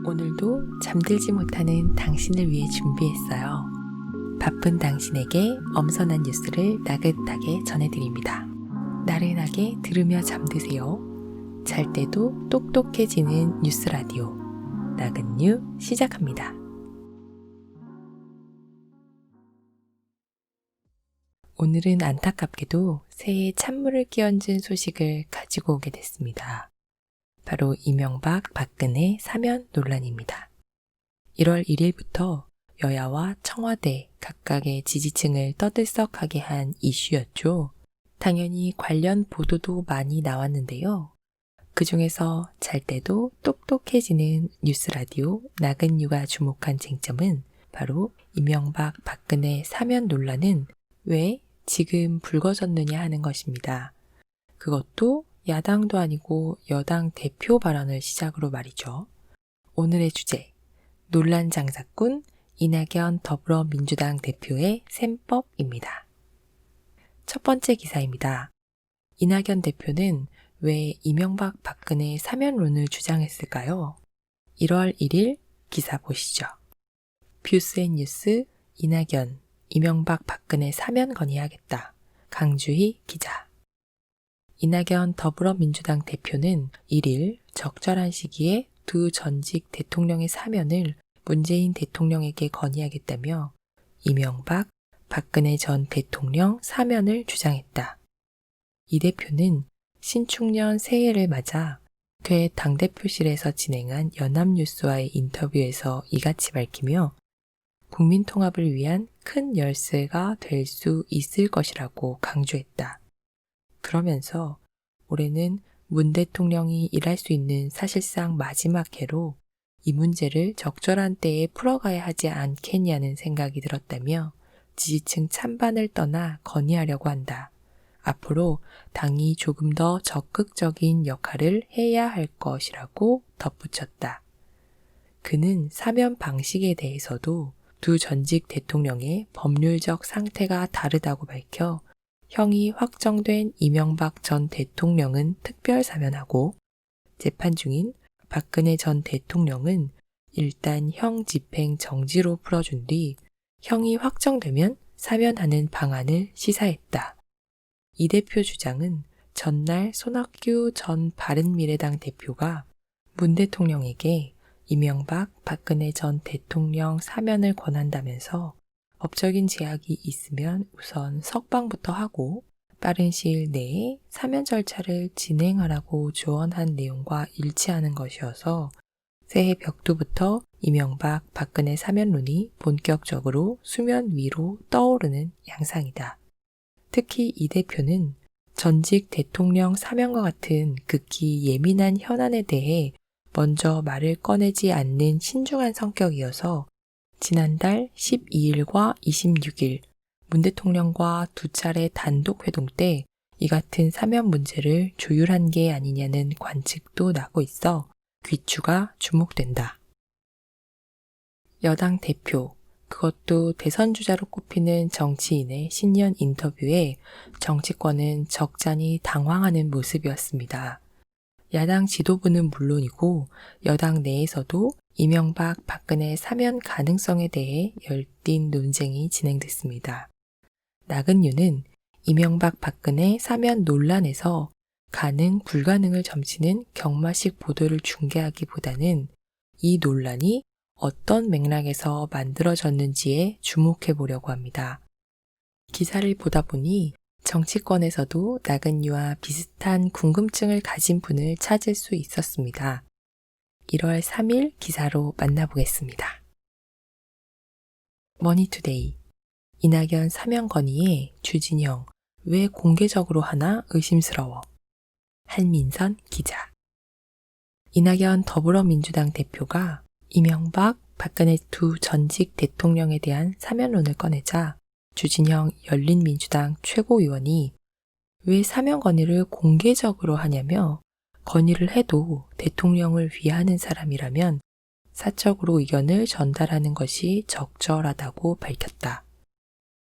오늘도 잠들지 못하는 당신을 위해 준비했어요. 바쁜 당신에게 엄선한 뉴스를 나긋하게 전해드립니다. 나른하게 들으며 잠드세요. 잘 때도 똑똑해지는 뉴스 라디오 나긋뉴 시작합니다. 오늘은 안타깝게도 새해 찬물을 끼얹은 소식을 가지고 오게 됐습니다. 바로 이명박, 박근혜 사면 논란입니다. 1월 1일부터 여야와 청와대 각각의 지지층을 떠들썩하게 한 이슈였죠. 당연히 관련 보도도 많이 나왔는데요. 그 중에서 잘 때도 똑똑해지는 뉴스 라디오 나긋뉴가 주목한 쟁점은 바로 이명박, 박근혜 사면 논란은 왜 지금 불거졌느냐 하는 것입니다. 그것도 야당도 아니고 여당 대표 발언을 시작으로 말이죠. 오늘의 주제, 논란 장사꾼 이낙연 더불어민주당 대표의 셈법입니다. 첫 번째 기사입니다. 이낙연 대표는 왜 이명박 박근혜 사면론을 주장했을까요? 1월 1일 기사 보시죠. 뷰스앤뉴스 이낙연, 이명박 박근혜 사면 건의하겠다. 강주희 기자. 이낙연 더불어민주당 대표는 1일 적절한 시기에 두 전직 대통령의 사면을 문재인 대통령에게 건의하겠다며 이명박, 박근혜 전 대통령 사면을 주장했다. 이 대표는 신축년 새해를 맞아 그 당대표실에서 진행한 연합뉴스와의 인터뷰에서 이같이 밝히며 국민통합을 위한 큰 열쇠가 될 수 있을 것이라고 강조했다. 그러면서 올해는 문 대통령이 일할 수 있는 사실상 마지막 해로 이 문제를 적절한 때에 풀어가야 하지 않겠냐는 생각이 들었다며 지지층 찬반을 떠나 건의하려고 한다. 앞으로 당이 조금 더 적극적인 역할을 해야 할 것이라고 덧붙였다. 그는 사면 방식에 대해서도 두 전직 대통령의 법률적 상태가 다르다고 밝혀 형이 확정된 이명박 전 대통령은 특별 사면하고 재판 중인 박근혜 전 대통령은 일단 형 집행 정지로 풀어준 뒤 형이 확정되면 사면하는 방안을 시사했다. 이 대표 주장은 전날 손학규 전 바른미래당 대표가 문 대통령에게 이명박, 박근혜 전 대통령 사면을 권한다면서 법적인 제약이 있으면 우선 석방부터 하고 빠른 시일 내에 사면 절차를 진행하라고 조언한 내용과 일치하는 것이어서 새해 벽두부터 이명박, 박근혜 사면론이 본격적으로 수면 위로 떠오르는 양상이다. 특히 이 대표는 전직 대통령 사면과 같은 극히 예민한 현안에 대해 먼저 말을 꺼내지 않는 신중한 성격이어서 지난달 12일과 26일 문 대통령과 두 차례 단독 회동 때 이 같은 사면 문제를 조율한 게 아니냐는 관측도 나고 있어 귀추가 주목된다. 여당 대표, 그것도 대선 주자로 꼽히는 정치인의 신년 인터뷰에 정치권은 적잖이 당황하는 모습이었습니다. 야당 지도부는 물론이고 여당 내에서도 이명박, 박근혜 사면 가능성에 대해 열띤 논쟁이 진행됐습니다. 나긋뉴는 이명박, 박근혜 사면 논란에서 가능, 불가능을 점치는 경마식 보도를 중계하기보다는 이 논란이 어떤 맥락에서 만들어졌는지에 주목해 보려고 합니다. 기사를 보다 보니 정치권에서도 나긋뉴와 비슷한 궁금증을 가진 분을 찾을 수 있었습니다. 1월 3일 기사로 만나보겠습니다. 머니투데이 이낙연 사면 건의에 주진영 왜 공개적으로 하나 의심스러워. 한민선 기자. 이낙연 더불어민주당 대표가 이명박, 박근혜 두 전직 대통령에 대한 사면론을 꺼내자 주진영 열린민주당 최고위원이 왜 사면 건의를 공개적으로 하냐며 건의를 해도 대통령을 위하는 사람이라면 사적으로 의견을 전달하는 것이 적절하다고 밝혔다.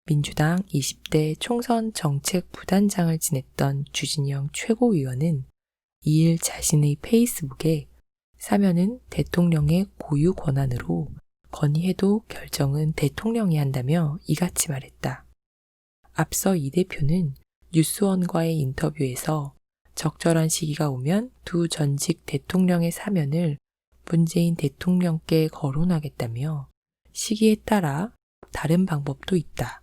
민주당 20대 총선 정책 부단장을 지냈던 주진영 최고위원은 2일 자신의 페이스북에 사면은 대통령의 고유 권한으로 건의해도 결정은 대통령이 한다며 이같이 말했다. 앞서 이 대표는 뉴스원과의 인터뷰에서 적절한 시기가 오면 두 전직 대통령의 사면을 문재인 대통령께 거론하겠다며 시기에 따라 다른 방법도 있다.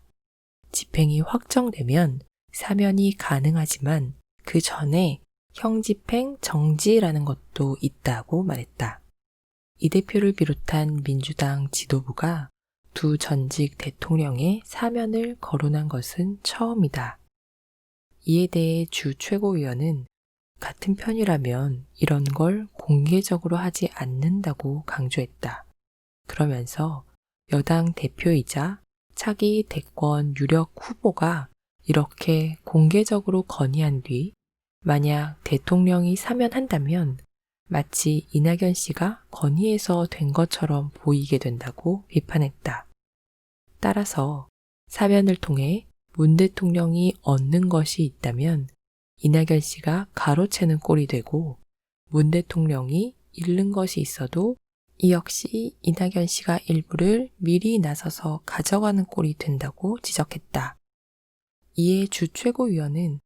집행이 확정되면 사면이 가능하지만 그 전에 형집행 정지라는 것도 있다고 말했다. 이 대표를 비롯한 민주당 지도부가 두 전직 대통령의 사면을 거론한 것은 처음이다. 이에 대해 주 최고위원은 같은 편이라면 이런 걸 공개적으로 하지 않는다고 강조했다. 그러면서 여당 대표이자 차기 대권 유력 후보가 이렇게 공개적으로 건의한 뒤 만약 대통령이 사면한다면 마치 이낙연 씨가 건의해서 된 것처럼 보이게 된다고 비판했다. 따라서 사면을 통해 문 대통령이 얻는 것이 있다면 이낙연 씨가 가로채는 꼴이 되고 문 대통령이 잃는 것이 있어도 이 역시 이낙연 씨가 일부를 미리 나서서 가져가는 꼴이 된다고 지적했다. 이에 주 최고위원은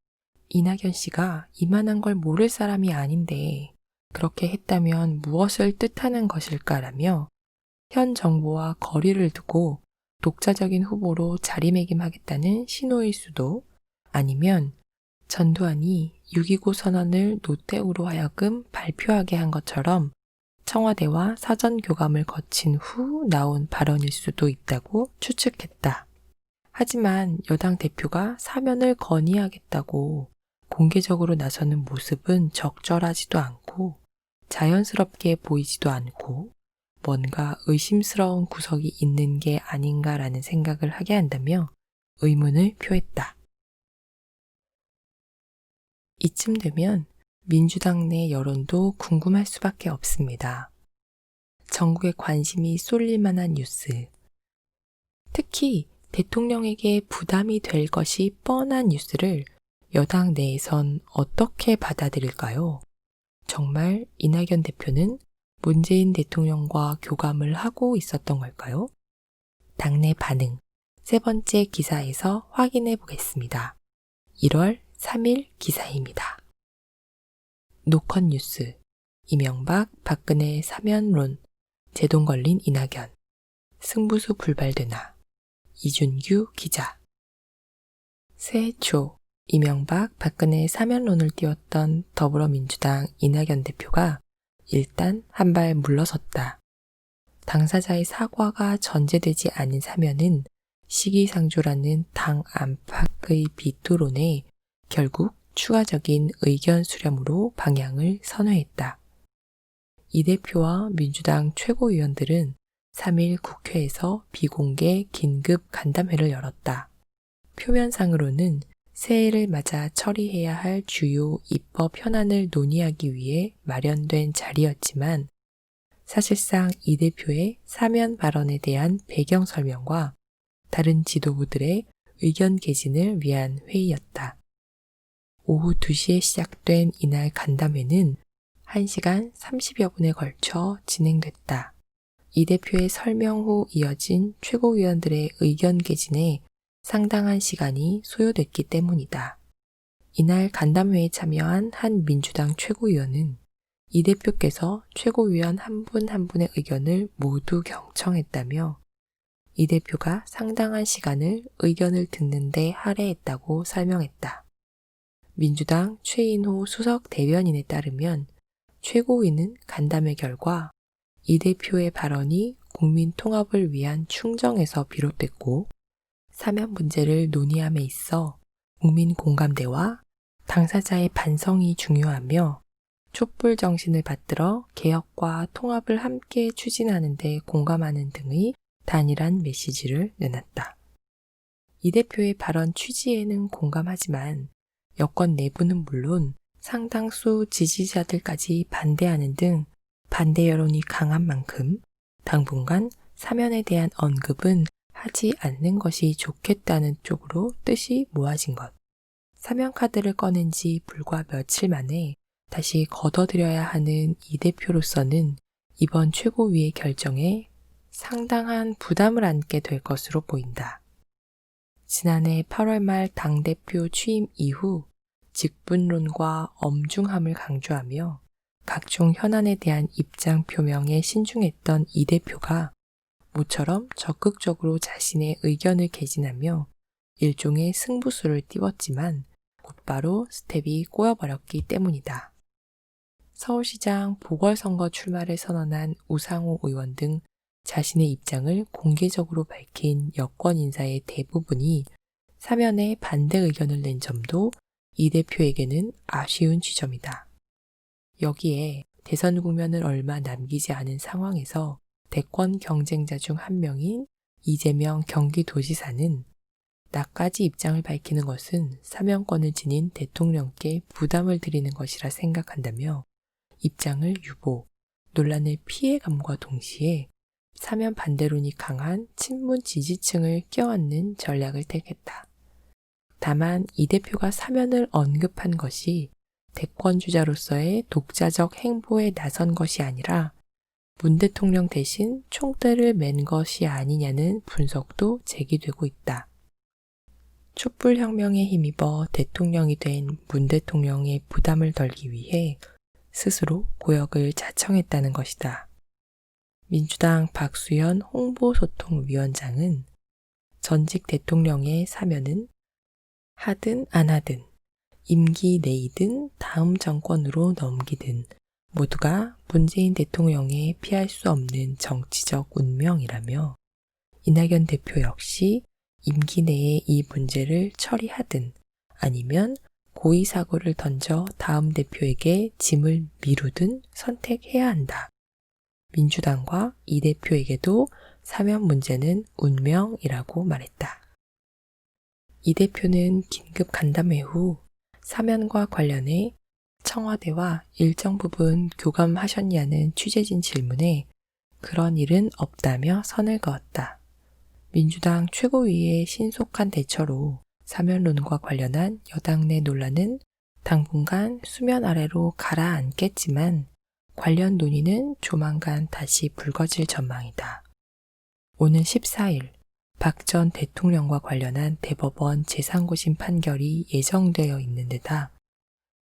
이낙연 씨가 이만한 걸 모를 사람이 아닌데 그렇게 했다면 무엇을 뜻하는 것일까라며 현 정부와 거리를 두고 독자적인 후보로 자리매김하겠다는 신호일 수도 아니면 전두환이 6.29 선언을 노태우로 하여금 발표하게 한 것처럼 청와대와 사전 교감을 거친 후 나온 발언일 수도 있다고 추측했다. 하지만 여당 대표가 사면을 건의하겠다고 공개적으로 나서는 모습은 적절하지도 않고 자연스럽게 보이지도 않고 뭔가 의심스러운 구석이 있는 게 아닌가라는 생각을 하게 한다며 의문을 표했다. 이쯤 되면 민주당 내 여론도 궁금할 수밖에 없습니다. 전국에 관심이 쏠릴 만한 뉴스, 특히 대통령에게 부담이 될 것이 뻔한 뉴스를 여당 내에선 어떻게 받아들일까요? 정말 이낙연 대표는 문재인 대통령과 교감을 하고 있었던 걸까요? 당내 반응, 세 번째 기사에서 확인해 보겠습니다. 1월 3일 기사입니다. 노컷 뉴스, 이명박, 박근혜 사면론, 제동 걸린 이낙연, 승부수 불발되나, 이준규 기자. 새해 초 이명박, 박근혜 사면론을 띄웠던 더불어민주당 이낙연 대표가 일단 한 발 물러섰다. 당사자의 사과가 전제되지 않은 사면은 시기상조라는 당 안팎의 비토론에 결국 추가적인 의견 수렴으로 방향을 선회했다. 이 대표와 민주당 최고위원들은 3일 국회에서 비공개 긴급 간담회를 열었다. 표면상으로는 새해를 맞아 처리해야 할 주요 입법 현안을 논의하기 위해 마련된 자리였지만 사실상 이 대표의 사면 발언에 대한 배경 설명과 다른 지도부들의 의견 개진을 위한 회의였다. 오후 2시에 시작된 이날 간담회는 1시간 30여 분에 걸쳐 진행됐다. 이 대표의 설명 후 이어진 최고위원들의 의견 개진에 상당한 시간이 소요됐기 때문이다. 이날 간담회에 참여한 한 민주당 최고위원은 이 대표께서 최고위원 한 분 한 분의 의견을 모두 경청했다며 이 대표가 상당한 시간을 의견을 듣는 데 할애했다고 설명했다. 민주당 최인호 수석 대변인에 따르면 최고위는 간담회 결과 이 대표의 발언이 국민 통합을 위한 충정에서 비롯됐고 사면 문제를 논의함에 있어 국민 공감대와 당사자의 반성이 중요하며 촛불 정신을 받들어 개혁과 통합을 함께 추진하는 데 공감하는 등의 단일한 메시지를 내놨다. 이 대표의 발언 취지에는 공감하지만 여권 내부는 물론 상당수 지지자들까지 반대하는 등 반대 여론이 강한 만큼 당분간 사면에 대한 언급은 하지 않는 것이 좋겠다는 쪽으로 뜻이 모아진 것. 사면 카드를 꺼낸 지 불과 며칠 만에 다시 걷어들여야 하는 이 대표로서는 이번 최고위의 결정에 상당한 부담을 안게 될 것으로 보인다. 지난해 8월 말 당대표 취임 이후 직분론과 엄중함을 강조하며 각종 현안에 대한 입장 표명에 신중했던 이 대표가 모처럼 적극적으로 자신의 의견을 개진하며 일종의 승부수를 띄웠지만 곧바로 스텝이 꼬여버렸기 때문이다. 서울시장 보궐선거 출마를 선언한 우상호 의원 등 자신의 입장을 공개적으로 밝힌 여권 인사의 대부분이 사면에 반대 의견을 낸 점도 이 대표에게는 아쉬운 지점이다. 여기에 대선 국면을 얼마 남기지 않은 상황에서 대권 경쟁자 중 한 명인 이재명 경기도지사는 나까지 입장을 밝히는 것은 사면권을 지닌 대통령께 부담을 드리는 것이라 생각한다며 입장을 유보, 논란을 피해감과 동시에 사면 반대론이 강한 친문 지지층을 껴안는 전략을 택했다. 다만 이 대표가 사면을 언급한 것이 대권주자로서의 독자적 행보에 나선 것이 아니라 문 대통령 대신 총대를 맨 것이 아니냐는 분석도 제기되고 있다. 촛불혁명에 힘입어 대통령이 된 문 대통령의 부담을 덜기 위해 스스로 고역을 자청했다는 것이다. 민주당 박수현 홍보소통위원장은 전직 대통령의 사면은 하든 안 하든 임기 내이든 다음 정권으로 넘기든 모두가 문재인 대통령의 피할 수 없는 정치적 운명이라며 이낙연 대표 역시 임기 내에 이 문제를 처리하든 아니면 고의사고를 던져 다음 대표에게 짐을 미루든 선택해야 한다. 민주당과 이 대표에게도 사면 문제는 운명이라고 말했다. 이 대표는 긴급 간담회 후 사면과 관련해 청와대와 일정 부분 교감하셨냐는 취재진 질문에 그런 일은 없다며 선을 그었다. 민주당 최고위의 신속한 대처로 사면론과 관련한 여당 내 논란은 당분간 수면 아래로 가라앉겠지만 관련 논의는 조만간 다시 불거질 전망이다. 오는 14일 박 전 대통령과 관련한 대법원 제3고심 판결이 예정되어 있는 데다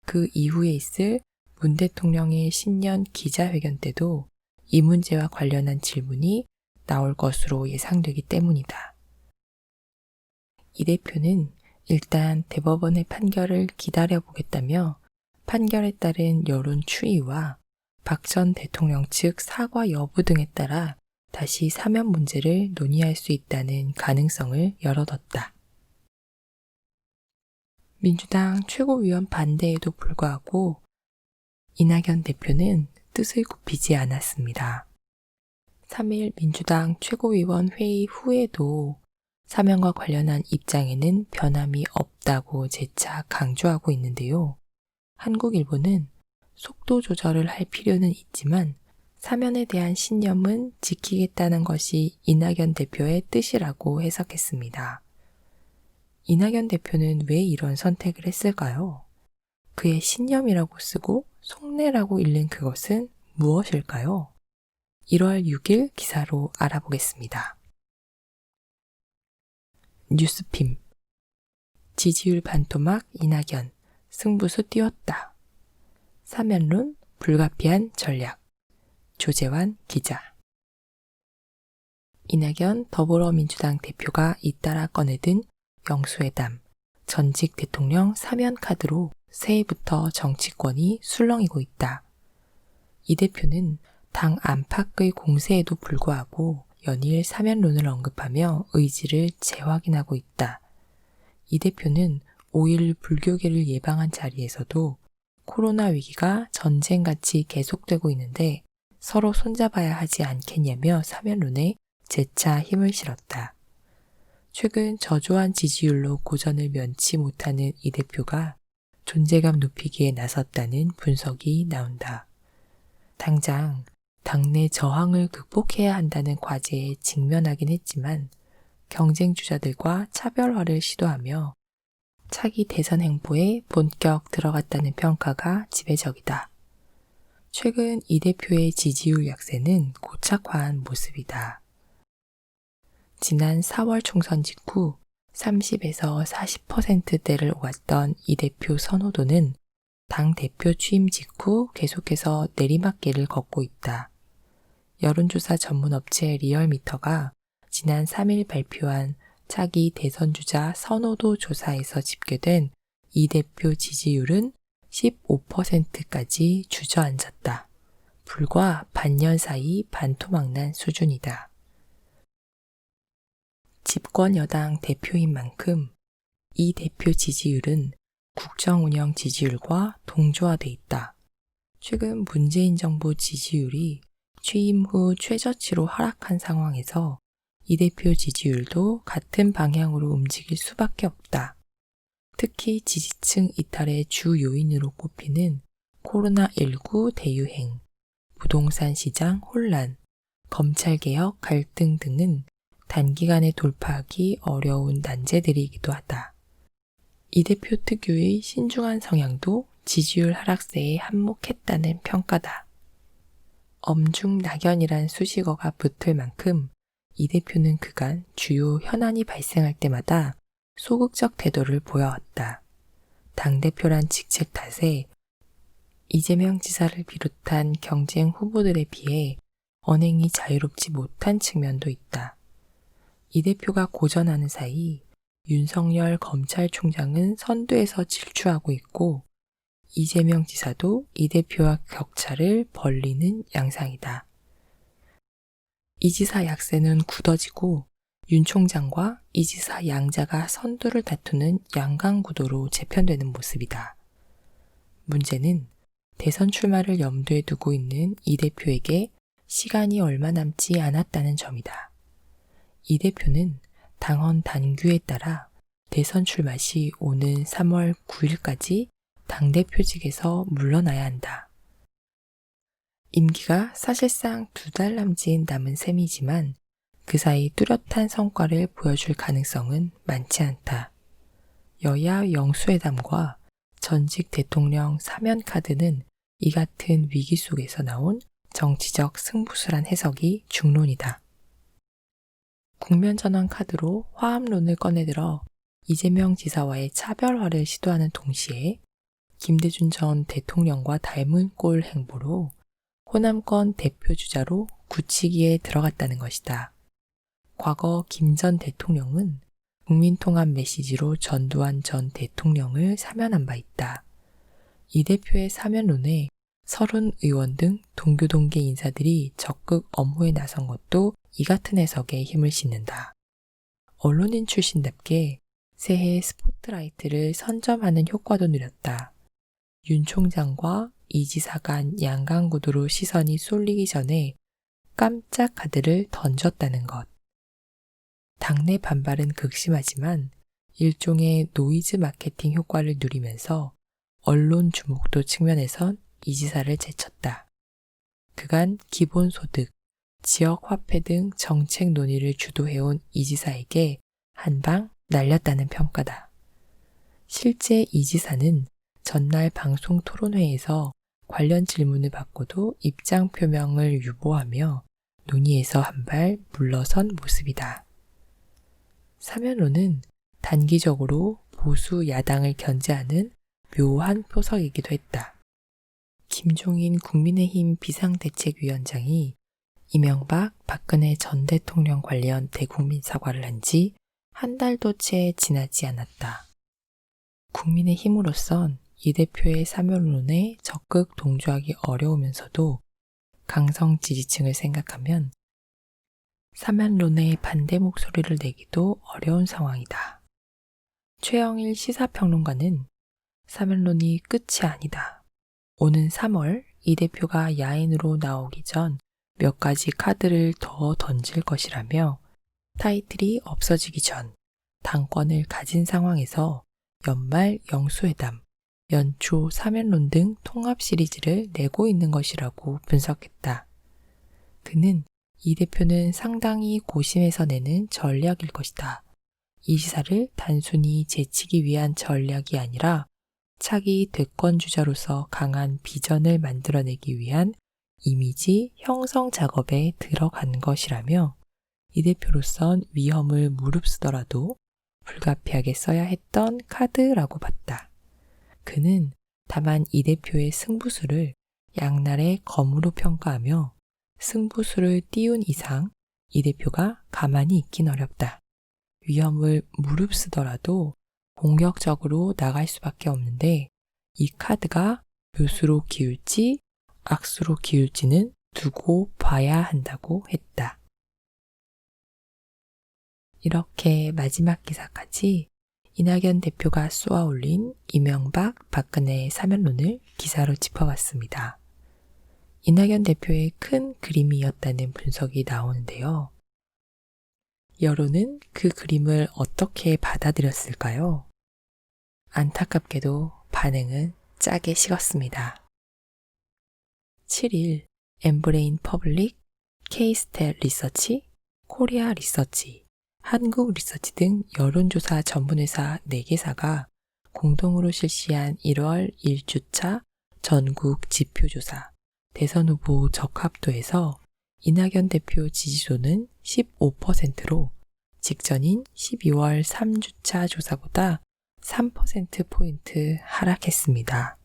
그 이후에 있을 문 대통령의 신년 기자회견 때도 이 문제와 관련한 질문이 나올 것으로 예상되기 때문이다. 이 대표는 일단 대법원의 판결을 기다려보겠다며 판결에 따른 여론 추이와 박 전 대통령 측 사과 여부 등에 따라 다시 사면 문제를 논의할 수 있다는 가능성을 열어뒀다. 민주당 최고위원 반대에도 불구하고 이낙연 대표는 뜻을 굽히지 않았습니다. 3일 민주당 최고위원 회의 후에도 사면과 관련한 입장에는 변함이 없다고 재차 강조하고 있는데요. 한국일보는 속도 조절을 할 필요는 있지만 사면에 대한 신념은 지키겠다는 것이 이낙연 대표의 뜻이라고 해석했습니다. 이낙연 대표는 왜 이런 선택을 했을까요? 그의 신념이라고 쓰고 속내라고 읽는 그것은 무엇일까요? 1월 6일 기사로 알아보겠습니다. 뉴스핌 지지율 반토막 이낙연 승부수 띄웠다. 사면론 불가피한 전략 조재환 기자 이낙연 더불어민주당 대표가 잇따라 꺼내든 영수회담 전직 대통령 사면 카드로 새해부터 정치권이 술렁이고 있다. 이 대표는 당 안팎의 공세에도 불구하고 연일 사면론을 언급하며 의지를 재확인하고 있다. 이 대표는 5.1 불교계를 예방한 자리에서도 코로나 위기가 전쟁같이 계속되고 있는데 서로 손잡아야 하지 않겠냐며 사면론에 재차 힘을 실었다. 최근 저조한 지지율로 고전을 면치 못하는 이 대표가 존재감 높이기에 나섰다는 분석이 나온다. 당장 당내 저항을 극복해야 한다는 과제에 직면하긴 했지만 경쟁 주자들과 차별화를 시도하며 차기 대선 행보에 본격 들어갔다는 평가가 지배적이다. 최근 이 대표의 지지율 약세는 고착화한 모습이다. 지난 4월 총선 직후 30에서 40%대를 오갔던 이 대표 선호도는 당 대표 취임 직후 계속해서 내리막길을 걷고 있다. 여론조사 전문 업체 리얼미터가 지난 3일 발표한 차기 대선 주자 선호도 조사에서 집계된 이 대표 지지율은 15%까지 주저앉았다. 불과 반년 사이 반토막난 수준이다. 집권 여당 대표인 만큼 이 대표 지지율은 국정운영 지지율과 동조화돼 있다. 최근 문재인 정부 지지율이 취임 후 최저치로 하락한 상황에서 이 대표 지지율도 같은 방향으로 움직일 수밖에 없다. 특히 지지층 이탈의 주 요인으로 꼽히는 코로나19 대유행, 부동산 시장 혼란, 검찰개혁 갈등 등은 단기간에 돌파하기 어려운 난제들이기도 하다. 이 대표 특유의 신중한 성향도 지지율 하락세에 한몫했다는 평가다. 엄중낙연이란 수식어가 붙을 만큼 이 대표는 그간 주요 현안이 발생할 때마다 소극적 태도를 보여왔다. 당대표란 직책 탓에 이재명 지사를 비롯한 경쟁 후보들에 비해 언행이 자유롭지 못한 측면도 있다. 이 대표가 고전하는 사이 윤석열 검찰총장은 선두에서 질주하고 있고 이재명 지사도 이 대표와 격차를 벌리는 양상이다. 이 지사 약세는 굳어지고 윤 총장과 이 지사 양자가 선두를 다투는 양강구도로 재편되는 모습이다. 문제는 대선 출마를 염두에 두고 있는 이 대표에게 시간이 얼마 남지 않았다는 점이다. 이 대표는 당헌 단규에 따라 대선 출마 시 오는 3월 9일까지 당대표직에서 물러나야 한다. 임기가 사실상 2달 남짓 남은 셈이지만 그 사이 뚜렷한 성과를 보여줄 가능성은 많지 않다. 여야 영수회담과 전직 대통령 사면 카드는 이 같은 위기 속에서 나온 정치적 승부수란 해석이 중론이다. 국면전환 카드로 화합론을 꺼내들어 이재명 지사와의 차별화를 시도하는 동시에 김대중 전 대통령과 닮은 꼴 행보로 호남권 대표주자로 굳히기에 들어갔다는 것이다. 과거 김 전 대통령은 국민통합 메시지로 전두환 전 대통령을 사면한 바 있다. 이 대표의 사면론에 서른 의원 등 동교동계 인사들이 적극 엄호에 나선 것도 이 같은 해석에 힘을 싣는다. 언론인 출신답게 새해 스포트라이트를 선점하는 효과도 누렸다. 윤 총장과 이 지사 간 양강구도로 시선이 쏠리기 전에 깜짝 카드를 던졌다는 것. 당내 반발은 극심하지만 일종의 노이즈 마케팅 효과를 누리면서 언론 주목도 측면에선 이 지사를 제쳤다. 그간 기본소득, 지역화폐 등 정책 논의를 주도해온 이 지사에게 한방 날렸다는 평가다. 실제 이 지사는 전날 방송 토론회에서 관련 질문을 받고도 입장 표명을 유보하며 논의에서 한 발 물러선 모습이다. 사면론은 단기적으로 보수 야당을 견제하는 묘한 표석이기도 했다. 김종인 국민의힘 비상대책위원장이 이명박, 박근혜 전 대통령 관련 대국민 사과를 한 지 한 달도 채 지나지 않았다. 국민의힘으로선 이 대표의 사면론에 적극 동조하기 어려우면서도 강성 지지층을 생각하면 사면론에 반대 목소리를 내기도 어려운 상황이다. 최영일 시사평론가는 사면론이 끝이 아니다. 오는 3월 이 대표가 야인으로 나오기 전 몇 가지 카드를 더 던질 것이라며 타이틀이 없어지기 전 당권을 가진 상황에서 연말 영수회담, 연초 사면론 등 통합 시리즈를 내고 있는 것이라고 분석했다. 그는 이 대표는 상당히 고심해서 내는 전략일 것이다. 이 시사를 단순히 제치기 위한 전략이 아니라 차기 대권주자로서 강한 비전을 만들어내기 위한 이미지 형성 작업에 들어간 것이라며 이 대표로선 위험을 무릅쓰더라도 불가피하게 써야 했던 카드라고 봤다. 그는 다만 이 대표의 승부수를 양날의 검으로 평가하며 승부수를 띄운 이상 이 대표가 가만히 있긴 어렵다. 위험을 무릅쓰더라도 공격적으로 나갈 수밖에 없는데 이 카드가 묘수로 기울지 악수로 기울지는 두고 봐야 한다고 했다. 이렇게 마지막 기사까지 이낙연 대표가 쏘아올린 이명박, 박근혜의 사면론을 기사로 짚어봤습니다. 이낙연 대표의 큰 그림이었다는 분석이 나오는데요. 여론은 그 그림을 어떻게 받아들였을까요? 안타깝게도 반응은 짜게 식었습니다. 7일 엠브레인 퍼블릭, K-스텔 리서치, 코리아 리서치, 한국 리서치 등 여론조사 전문회사 4개사가 공동으로 실시한 1월 1주차 전국 지표조사 대선 후보 적합도에서 이낙연 대표 지지도는 15%로 직전인 12월 3주차 조사보다 3%포인트 하락했습니다.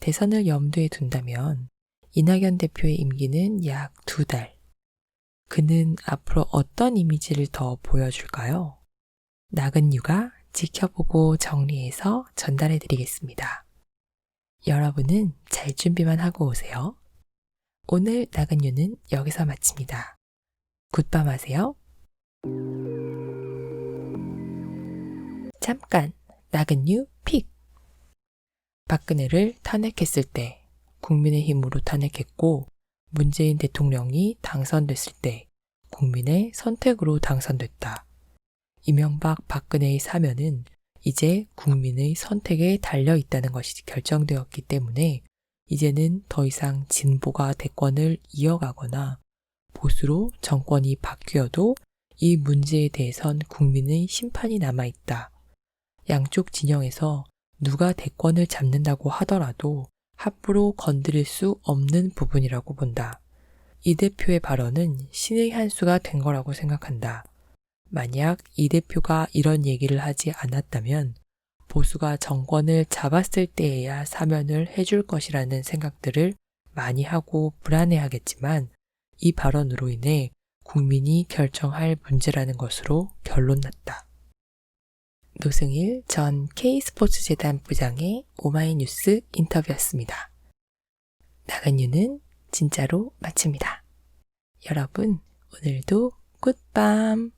대선을 염두에 둔다면 이낙연 대표의 임기는 약 2달. 그는 앞으로 어떤 이미지를 더 보여줄까요? 나근유가 지켜보고 정리해서 전달해 드리겠습니다. 여러분은 잘 준비만 하고 오세요. 오늘 나근유는 여기서 마칩니다. 굿밤 하세요. 잠깐 나근유 픽! 박근혜를 탄핵했을 때 국민의힘으로 탄핵했고 문재인 대통령이 당선됐을 때 국민의 선택으로 당선됐다. 이명박 박근혜의 사면은 이제 국민의 선택에 달려 있다는 것이 결정되었기 때문에 이제는 더 이상 진보가 대권을 이어가거나 보수로 정권이 바뀌어도 이 문제에 대해선 국민의 심판이 남아있다. 양쪽 진영에서 누가 대권을 잡는다고 하더라도 함부로 건드릴 수 없는 부분이라고 본다. 이 대표의 발언은 신의 한 수가 된 거라고 생각한다. 만약 이 대표가 이런 얘기를 하지 않았다면 보수가 정권을 잡았을 때에야 사면을 해줄 것이라는 생각들을 많이 하고 불안해하겠지만 이 발언으로 인해 국민이 결정할 문제라는 것으로 결론났다. 노승일 전 K스포츠재단 부장의 오마이뉴스 인터뷰였습니다. 나근유는 진짜로 마칩니다. 여러분, 오늘도 굿밤!